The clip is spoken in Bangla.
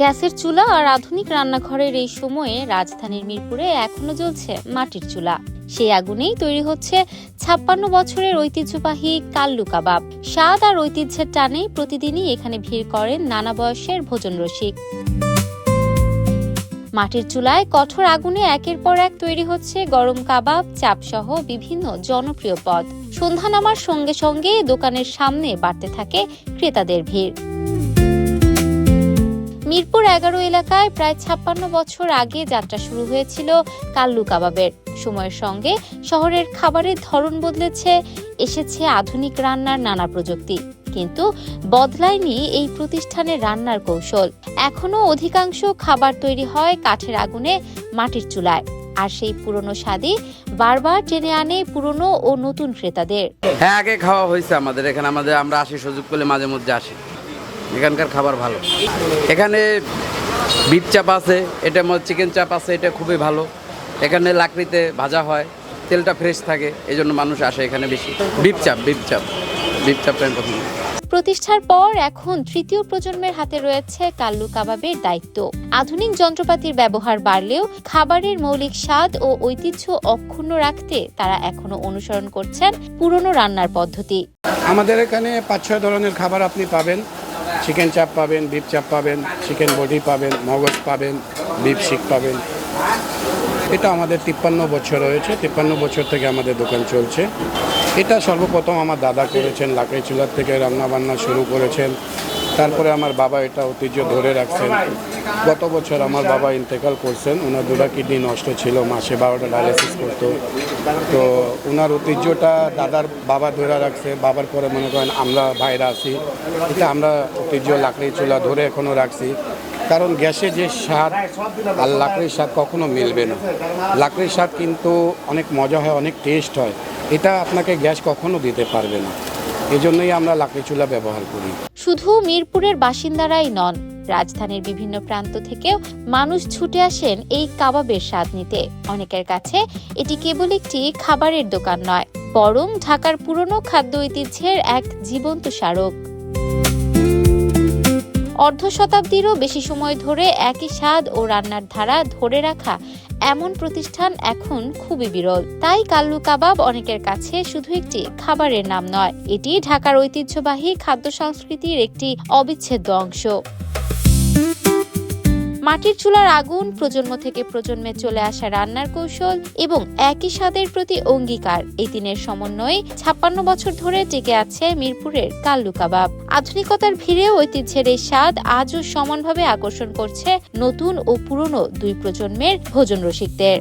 গ্যাসের চুলা আর আধুনিক রান্নাঘরের এই সময়ে রাজধানীর মিরপুরে এখনো জ্বলছে মাটির চুলা। সেই আগুনেই তৈরি হচ্ছে ৫৬ বছরের ঐতিহ্যবাহী কাল্লু কাবাব। স্বাদ আর ঐতিহ্যের টানে প্রতিদিনই এখানে ভিড় করেন নানা বয়সের ভোজন রসিক। মাটির চুলায় কঠোর আগুনে একের পর এক তৈরি হচ্ছে গরম কাবাব, চাপ সহ বিভিন্ন জনপ্রিয় পদ। সন্ধ্যা নামার সঙ্গে সঙ্গে দোকানের সামনে বাড়তে থাকে ক্রেতাদের ভিড়। মিরপুর ১১ এলাকায় প্রায় ৫৬ বছর আগে যাত্রা শুরু হয়েছিল কাল্লু কাবাবের। সময়ের সঙ্গে শহরের খাবারের ধরন বদলেছে, এসেছে আধুনিক রান্নার নানা প্রযুক্তি, কিন্তু বদলায়নি এই প্রতিষ্ঠানের রান্নার কৌশল। এখনো অধিকাংশ খাবার তৈরি হয় কাঠের আগুনে, মাটির চুলায়। আর সেই পুরনো স্বাদই বারবার টেনে আনে পুরনো ও নতুন ক্রেতাদের। হ্যাঁ, আগে খাওয়া হয়েছে আমাদের এখানে, আমরা আসি সুযোগ পেলে মাঝে মধ্যে আসি। এখানকার খাবার ভালো। এখানে বিফ চাপ আছে, এটা চিকেন চাপ আছে, এটা খুবই ভালো। এখানে লাকড়িতে ভাজা হয়, তেলটা ফ্রেশ থাকে, এই জন্য মানুষ আসে এখানে বেশি। বিফ চাপটা পছন্দ। প্রতিষ্ঠার পর এখন তৃতীয় প্রজন্মের হাতে রয়েছে কাল্লু কাবাবের দায়িত্ব। আধুনিক যন্ত্রপাতির ব্যবহার বাড়লেও খাবারের মৌলিক স্বাদ ও ঐতিহ্য অক্ষুণ্ণ রাখতে তারা এখনো অনুসরণ করছেন পুরনো রান্নার পদ্ধতি। আমাদের এখানে ৫-৬ ধরনের খাবার আপনি পাবেন। চিকেন চাপ পাবেন, বিফ চাপ পাবেন, চিকেন বডি পাবেন, মগজ পাবেন, বিফ শিক পাবেন। এটা আমাদের ৫৩ বছর হয়েছে। ৫৩ বছর থেকে আমাদের দোকান চলছে। এটা সর্বপ্রথম আমার দাদা করেছেন, লাকড়ি চুলার থেকে রান্নাবান্না শুরু করেছেন। তারপরে আমার বাবা এটা ঐতিহ্য ধরে রাখছেন। গত বছর আমার বাবা ইন্তেকাল করছেন। ওনার 2টা কিডনি নষ্ট ছিল, মাসে 12টা ডায়ালিসিস করতো। তো ওনার ঐতিহ্যটা দাদার বাবা ধরে রাখছে। বাবার পরে মনে করেন আমরা ভাইরা আছি, এটা আমরা ঐতিহ্য লাকড়ি চুলা ধরে এখনও রাখছি। কারণ গ্যাসে যে স্বাদ আর লাকড়ির স্বাদ কখনো মিলবে না। লাকড়ির স্বাদ কিন্তু অনেক মজা হয়, অনেক টেস্ট হয়, এটা আপনাকে গ্যাস কখনো দিতে পারবে না। এই জন্যই আমরা লাকড়ি চুলা ব্যবহার করি। শুধু মিরপুরের বাসিন্দারাই নন, রাজধানীর বিভিন্ন প্রান্ত থেকেও মানুষ ছুটে আসেন এই কাবাবের স্বাদ নিতে। অনেকের কাছে এটি কেবল একটি খাবারের দোকান নয়, বরং ঢাকার পুরনো খাদ্য ঐতিহ্যের এক জীবন্ত স্মারক। অর্ধ শতাব্দীরও বেশি সময় ধরে একই স্বাদ ও রান্নার ধারা ধরে রাখা এমন প্রতিষ্ঠান এখন খুবই বিরল। তাই কাল্লু কাবাব অনেকের কাছে শুধু একটি খাবারের নাম নয়, এটি ঢাকার ঐতিহ্যবাহী খাদ্য সংস্কৃতির একটি অবিচ্ছেদ্য অংশ। মাটির চুলার আগুন, প্রজন্ম থেকে প্রজন্মে চলে আসা রান্নার কৌশল এবং একই স্বাদের প্রতি অঙ্গীকার, এই তিনের সমন্বয়ে ৫৬ বছর ধরে টিকে আছে মিরপুরের কাল্লু কাবাব। আধুনিকতার ভিড়ে ঐতিহ্যের এই স্বাদ আজও সমানভাবে আকর্ষণ করছে নতুন ও পুরনো দুই প্রজন্মের ভোজন রসিকদের।